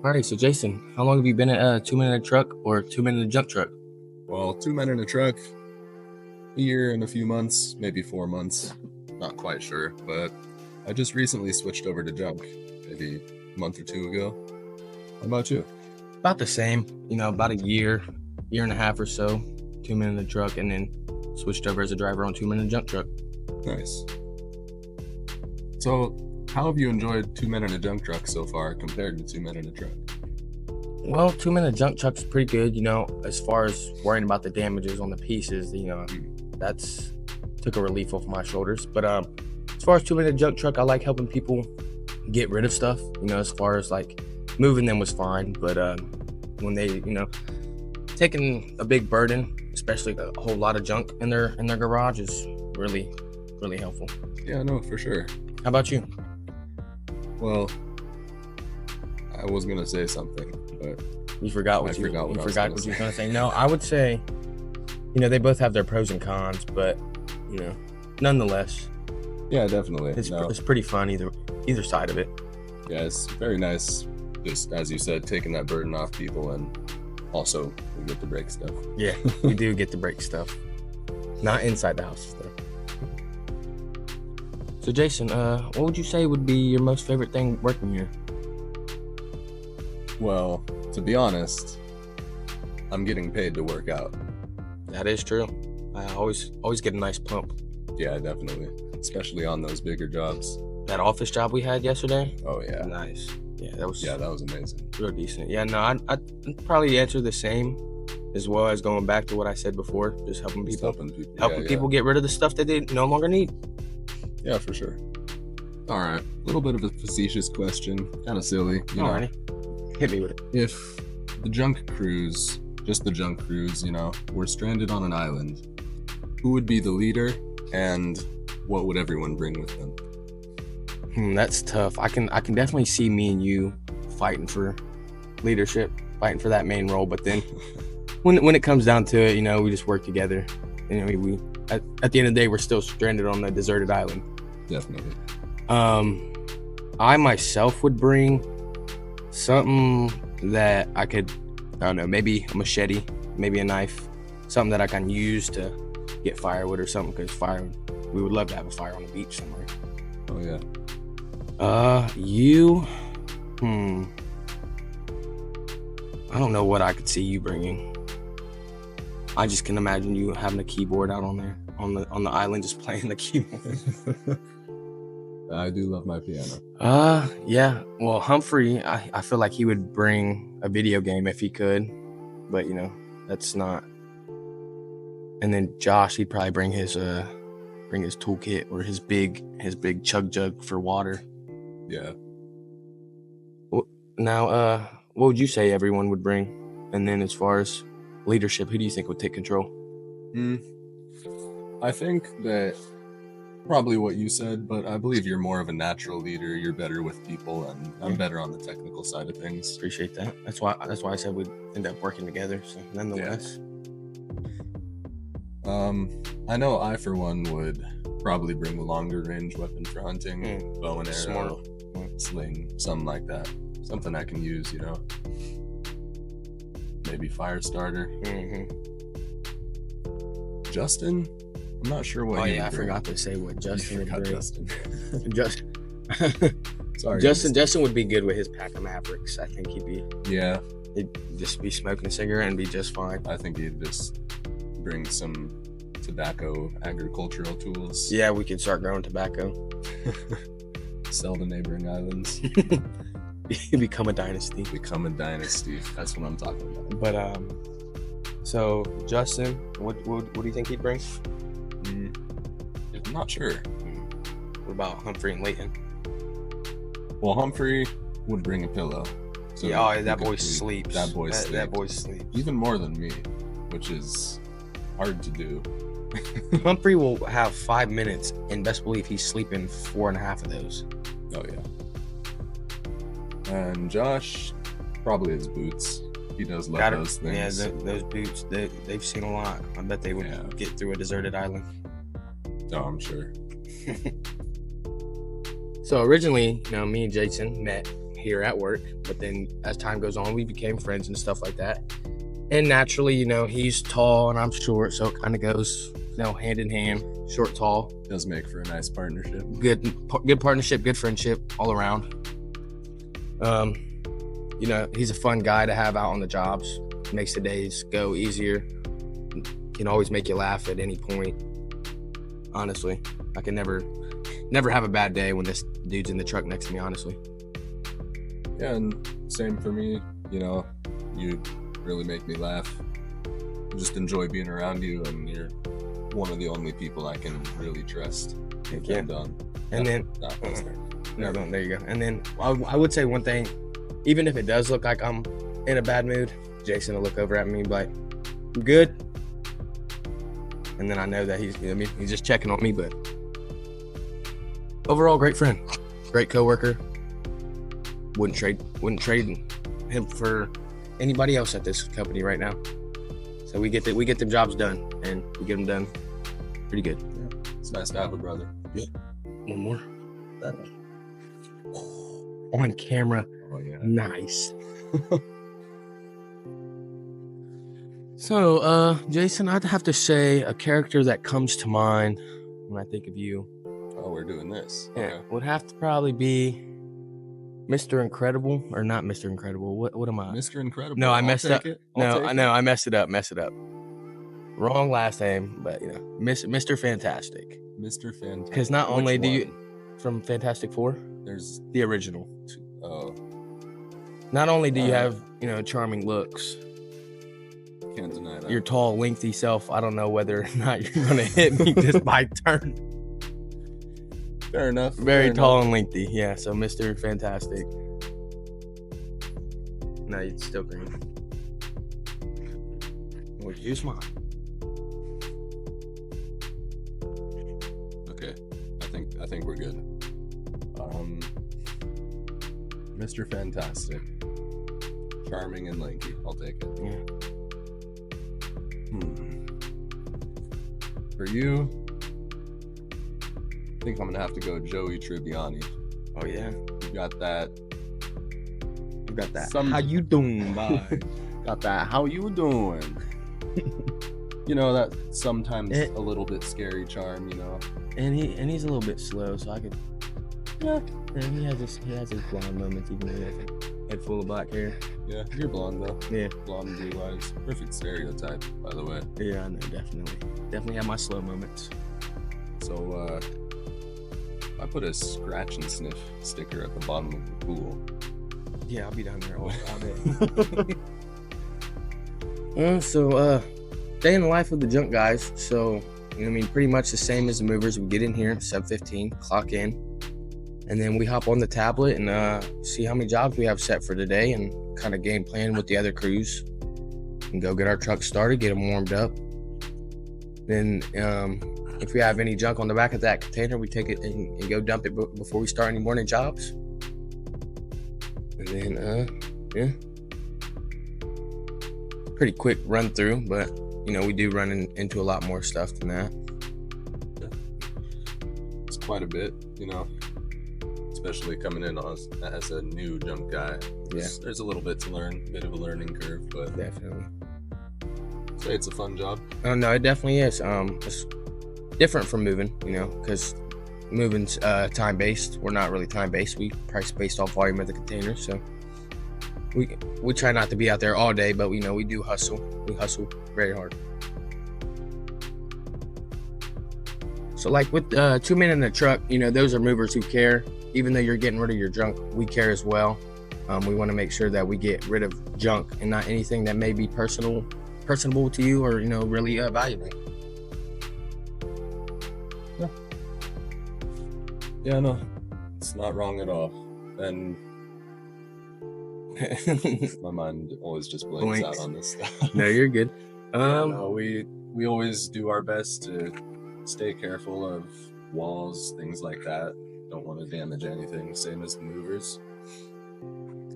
Alright, so Jason, how long have you been at 2 Men in a Truck or 2 Men in a Junk Truck? Well, 2 men in a truck, a year and a few months, maybe 4 months. Not quite sure, but I just recently switched over to junk, maybe a month or two ago. How about you? About the same, about a year and a half or so, 2 Men in a Truck, and then switched over as a driver on 2 Men in a Junk Truck. Nice. So, how have you enjoyed 2 men in a junk truck so far compared to 2 men in a truck? Well, 2 Men in a Junk Truck's pretty good, as far as worrying about the damages on the pieces, that's took a relief off my shoulders. But as far as 2 Men in a Junk Truck, I like helping people get rid of stuff, as far as like moving them was fine, but when they, taking a big burden, especially a whole lot of junk in their garage, is really, really helpful. Yeah, no, for sure. How about you? Well, I was gonna say something, but you forgot what you were gonna say. No, I would say, they both have their pros and cons, but nonetheless, yeah, definitely. It's pretty fun either side of it. Yeah, it's very nice. Just as you said, taking that burden off people, and also we get to break stuff. Yeah, we do get to break stuff. Not inside the house though. So Jason, what would you say would be your most favorite thing working here? Well, to be honest, I'm getting paid to work out. That is true. I always get a nice pump. Yeah, definitely. Especially on those bigger jobs. That office job we had yesterday? Oh, yeah. Nice. Yeah, that was amazing. Real decent. Yeah, no, I'd probably answer the same, as well as going back to what I said before, just helping people people get rid of the stuff that they no longer need. Yeah, for sure. All right, a little bit of a facetious question, kind of silly. Alrighty. Hit me with it. If the junk crews, just the junk crews, were stranded on an island, who would be the leader and what would everyone bring with them? That's tough. I can definitely see me and you fighting for leadership, fighting for that main role. But then when it comes down to it, we just work together. We at the end of the day, we're still stranded on a deserted island. Definitely. I myself would bring something that I could, I don't know, maybe a machete, maybe a knife, something that I can use to get firewood or something, because we would love to have a fire on the beach somewhere. Oh, yeah. You, I don't know what I could see you bringing. I just can imagine you having a keyboard out on there, on the island, just playing the keyboard. I do love my piano. Yeah. Well, Humphrey, I feel like he would bring a video game if he could, but that's not. And then Josh, he'd probably bring his toolkit or his big chug jug for water. Yeah. Now, what would you say everyone would bring? And then as far as leadership, who do you think would take control? I think that probably what you said, but I believe you're more of a natural leader. You're better with people, and I'm better on the technical side of things. Appreciate that. That's why I said we'd end up working together. So nonetheless. Yeah. I know I, for one, would probably bring the longer range weapon for hunting, bow and arrow, sling, something like that. Something I can use, Maybe fire starter. Justin, I'm not sure what. Oh yeah, I forgot to say what Justin would bring. Justin. Sorry. Justin would be good with his pack of Mavericks. I think he'd be. Yeah. He'd just be smoking a cigarette and be just fine. I think he'd just bring some tobacco agricultural tools. Yeah, we could start growing tobacco. Sell to neighboring islands. Become a dynasty. That's what I'm talking about. But so Justin, what do you think he'd bring? I'm not sure. What about Humphrey and Leighton? Well, Humphrey would bring a pillow. So that boy sleeps. That boy sleeps. Even more than me, which is hard to do. Humphrey will have 5 minutes, and best believe he's sleeping 4.5 of those. Oh yeah. And Josh, probably his boots. He does love those things. Yeah, those boots, they've seen a lot. I bet they would get through a deserted island. Oh, I'm sure. So originally, me and Jayson met here at work. But then as time goes on, we became friends and stuff like that. And naturally, he's tall and I'm short, so it kind of goes, hand in hand, short, tall. Does make for a nice partnership. Good partnership, good friendship all around. He's a fun guy to have out on the jobs. Makes the days go easier. Can always make you laugh at any point. Honestly, I can never have a bad day when this dude's in the truck next to me, honestly. Yeah, and same for me. You really make me laugh. I just enjoy being around you, and you're one of the only people I can really trust. Yeah. And then there you go. And then I would say one thing, even if it does look like I'm in a bad mood, Jayson will look over at me and be like, "I'm good." And then I know that he's just checking on me, but overall, great friend, great coworker. Wouldn't trade him for anybody else at this company right now. So we get the jobs done, and we get them done pretty good. Yeah. It's nice to have a brother. Yeah. One more. On camera. Oh yeah. Nice. So, Jayson, I'd have to say a character that comes to mind when I think of you. Oh, we're doing this. Yeah, Okay. would have to probably be Mr. Incredible, or not Mr. Incredible. What am I? Mr. Incredible. No, I messed up. I I messed it up. Wrong last name, but Mr. Fantastic. Mr. Fantastic. Because not Which only do one? you from Fantastic Four, There's the original. Not only do you have charming looks, can't deny that. your tall, lengthy self. I don't know whether or not you're gonna hit me just by turn. Fair enough. Very tall and lengthy. Yeah. So Mr. Fantastic. No, it's still green. Well, use mine. Okay. I think we're good. Mr. Fantastic. Charming and lanky. I'll take it. Yeah. For you, I think I'm gonna have to go Joey Tribbiani. Oh yeah. You got that. How you doing, boy? Got that. How you doing? That sometimes a little bit scary charm. And he's a little bit slow, so I could. Yeah. And he has his blonde moments, even though he has a head full of black hair. Yeah, you're blonde though. Yeah. Blonde, blue eyes. Perfect stereotype, by the way. Yeah, I know, definitely have my slow moments. So, I put a scratch and sniff sticker at the bottom of the pool. Yeah, I'll be down there all day. So, day in the life of the junk guys. So, pretty much the same as the movers. We get in here, 7:15, clock in, and then we hop on the tablet and see how many jobs we have set for today, and kind of game plan with the other crews, and go get our truck started, get them warmed up. Then, if we have any junk on the back of that container, we take it and go dump it before we start any morning jobs. And then, yeah, pretty quick run through, but we do run into a lot more stuff than that. It's quite a bit, especially coming in as a new junk guy. Yeah, there's a little bit to learn, a bit of a learning curve, but definitely. So it's a fun job. Oh no, it definitely is. It's different from moving, because moving's time based. We're not really time based. We price based off volume of the container, so we try not to be out there all day, but we do hustle. We hustle very hard. So like with 2 men in the truck, those are movers who care. Even though you're getting rid of your junk, we care as well. We want to make sure that we get rid of junk and not anything that may be personable to you or really valuable. Yeah, no, it's not wrong at all. And my mind always just blinks out on this stuff. No, you're good. No, we always do our best to stay careful of walls, things like that. Don't want to damage anything, same as the movers.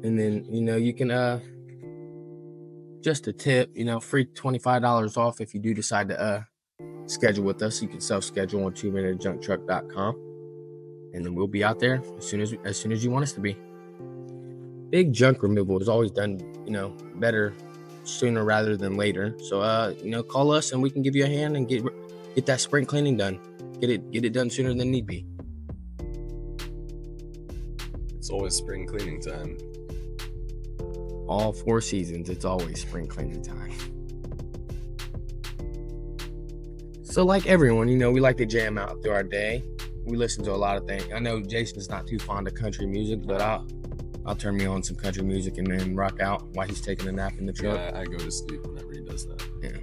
And then you can just a tip, free $25 off if you do decide to schedule with us. You can self-schedule on 2minutejuncktruck.com, and then we'll be out there as soon as you want us to be. big junk removal is always done, better sooner rather than later. So, call us and we can give you a hand and get that spring cleaning done. Get it done sooner than need be. It's always spring cleaning time. All 4 seasons, it's always spring cleaning time. So like everyone, we like to jam out through our day. We listen to a lot of things. I know Jason's not too fond of country music, but I'll turn me on some country music and then rock out while he's taking a nap in the truck. Yeah, I go to sleep whenever he does that. Yeah.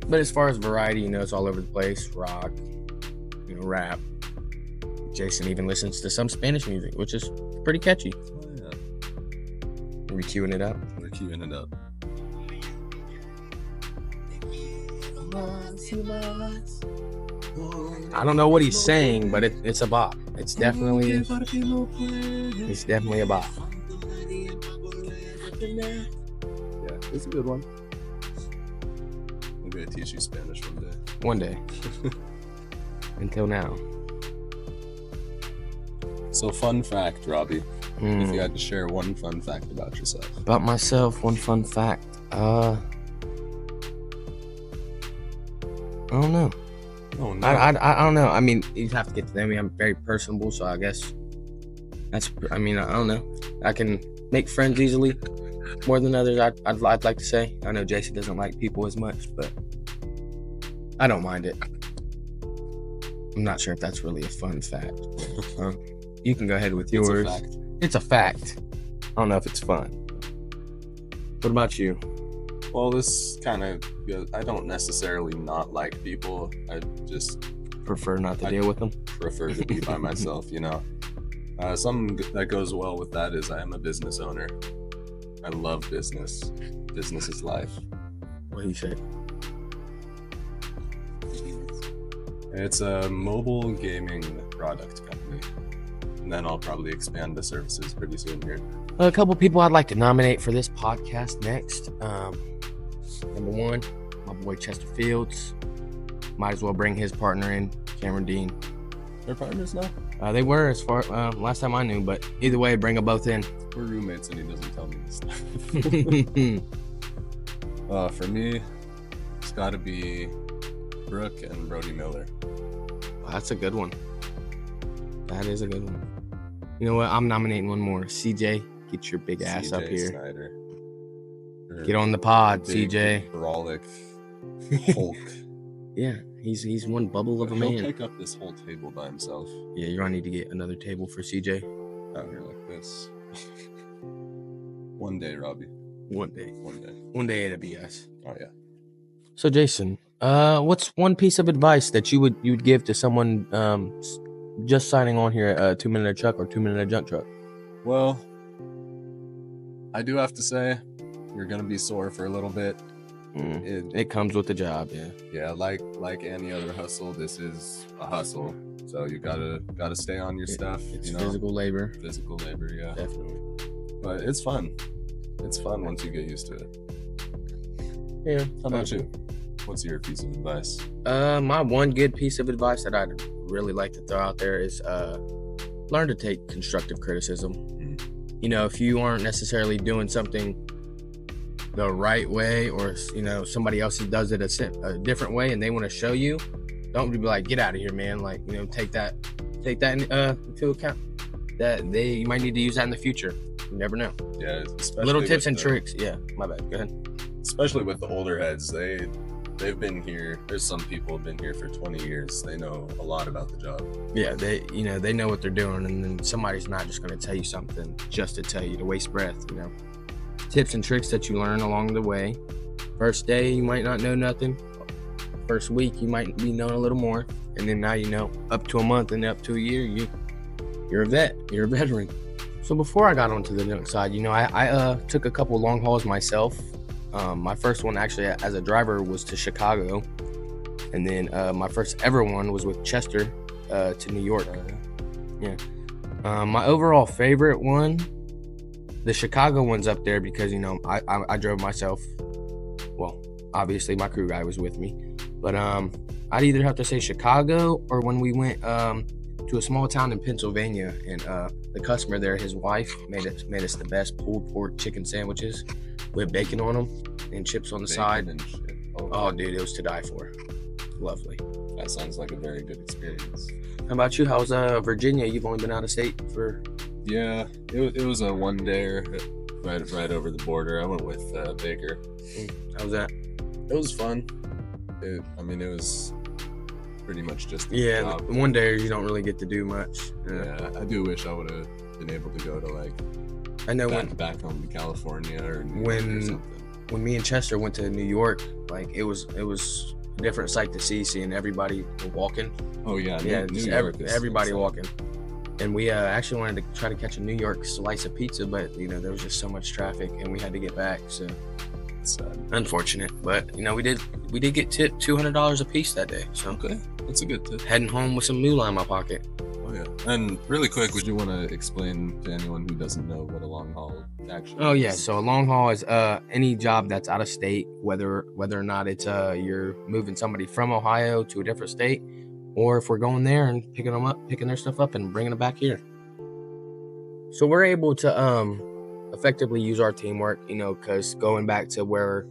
But as far as variety, it's all over the place. Rock, rap. Jayson even listens to some Spanish music, which is pretty catchy. Oh, yeah. Are we queuing it up? We're queuing it up. I don't know what he's saying, but it's a bop. It's definitely a bop. Yeah, it's a good one. I'm gonna teach you Spanish one day. One day. Until now. So, fun fact, Robbie. If you had to share one fun fact about yourself. About myself, one fun fact. I don't know. Oh, no. I don't know. I mean, you have to get to know me. I'm very personable, so I guess I don't know. I can make friends easily, more than others. I'd like to say. I know Jayson doesn't like people as much, but I don't mind it. I'm not sure if that's really a fun fact. You can go ahead with yours. It's a fact. I don't know if it's fun. What about you? Well, this kind of, I don't necessarily not like people. I just prefer not to deal with them. Prefer to be by myself, Something that goes well with that is I am a business owner. I love business. Business is life. What do you say? It's a mobile gaming product company. And then I'll probably expand the services pretty soon here. A couple people I'd like to nominate for this podcast next. Number 1, my boy Chester Fields. Might as well bring his partner in, Cameron Dean. They're partners now? They were as far last time I knew, but either way, bring them both in. We're roommates and he doesn't tell me this stuff. For me, it's got to be Brooke and Brody Miller. Well, that's a good one. That is a good one. You know what? I'm nominating one more. CJ, get your big ass up here. Snyder. Get on the pod, CJ. Brolic Hulk. Yeah, he's one bubble of a man. He'll pick up this whole table by himself. Yeah, you're gonna need to get another table for CJ. Out here like this. One day, Robbie. One day it'll be us. Oh yeah. So Jayson, what's one piece of advice that you would give to someone just signing on here at a 2 minute truck or 2 minute junk truck? Well, I do have to say, you're gonna be sore for a little bit. It comes with the job, yeah. Yeah, like any other hustle, this is a hustle. So you gotta stay on your stuff. It's physical labor. Physical labor, yeah. Definitely. But it's fun. It's fun once you get used to it. Yeah. How about you? What's your piece of advice? My one good piece of advice that I'd really like to throw out there is learn to take constructive criticism. If you aren't necessarily doing something the right way, or somebody else does it a different way and they want to show you, don't be like, get out of here, man. Like, take that into account, that you might need to use that in the future. You never know. Yeah, little tips and tricks. Yeah, my bad, go ahead. Especially with the older heads, they've been here. There's some people have been here for 20 years. They know a lot about the job. Yeah, they know what they're doing, and then somebody's not just going to tell you something just to tell you to waste breath. Tips and tricks that you learn along the way. First day, you might not know nothing. First week, you might be knowing a little more, and then now up to a month and up to a year, you're a vet. You're a veteran. So before I got onto the junk side, I took a couple long hauls myself. My first one actually as a driver was to Chicago, and then my first ever one was with Chester to New York. Yeah. My overall favorite one, the Chicago one's up there because I drove myself. Well, obviously my crew guy was with me, but I'd either have to say Chicago or when we went to a small town in Pennsylvania, and the customer there, his wife, made us the best pulled pork chicken sandwiches with bacon on them and chips on the side. And shit. Oh, dude, it was to die for. Lovely. That sounds like a very good experience. How about you? How's Virginia? You've only been out of state for... Yeah, it was a one-dayer right over the border. I went with Baker. How was that? It was fun. It was pretty much just Yeah, job. one day you don't really get to do much. Yeah, I do wish I would have been able to go to like I know back home to California or New York or something. When me and Chester went to New York, like it was a different sight to see, seeing everybody walking. Oh yeah, New just York is everybody insane. walking. And we actually wanted to try to catch a New York slice of pizza, but there was just so much traffic, and we had to get back. So It's sad. unfortunate, but we did get tipped $200 a piece that day. So Okay, that's a good tip. heading home with some moolah in my pocket. Oh yeah. And really quick, would you want to explain to anyone who doesn't know what a long haul actually Oh is? yeah, so a long haul is any job that's out of state, whether or not it's you're moving somebody from Ohio to a different state, or if we're going there and picking their stuff up and bringing it back here. So we're able to effectively use our teamwork, because going back to where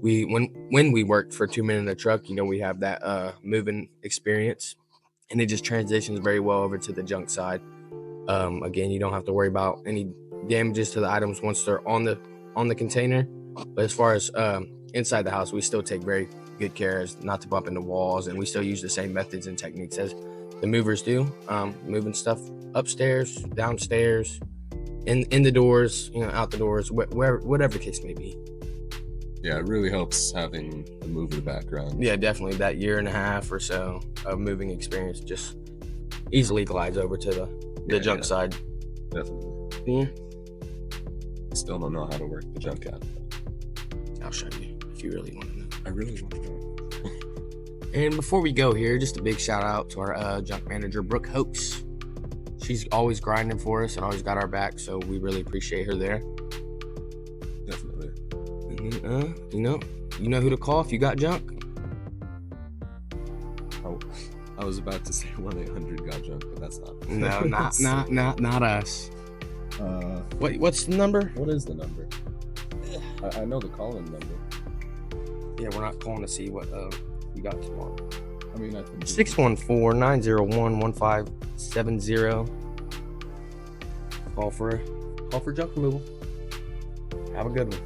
when we worked for 2 Men in a Truck, we have that moving experience, and it just transitions very well over to the junk side. Again, you don't have to worry about any damages to the items once they're on the container. But as far as inside the house, we still take very good care as not to bump into walls, and we still use the same methods and techniques as the movers do, moving stuff upstairs, downstairs, in the doors, out the doors, whatever the case may be. Yeah, it really helps having a mover background. Yeah, definitely. That year and a half or so of moving experience just easily glides over to the junk side. Definitely. Yeah. Still don't know how to work the junk out. I'll show you if you really want to know. I really want to know. And before we go here, just a big shout out to our junk manager, Brooke Hopes. She's always grinding for us and always got our back, so we really appreciate her there. Definitely. And you know who to call if you got junk. Oh, I was about to say 1-800-GOT-JUNK, but that's not. No, not us. What's the number? What is the number? I know the call-in number. Yeah, we're not calling to see what we got tomorrow. I mean, I think 614-901-1570. Call for junk removal. Have a good one.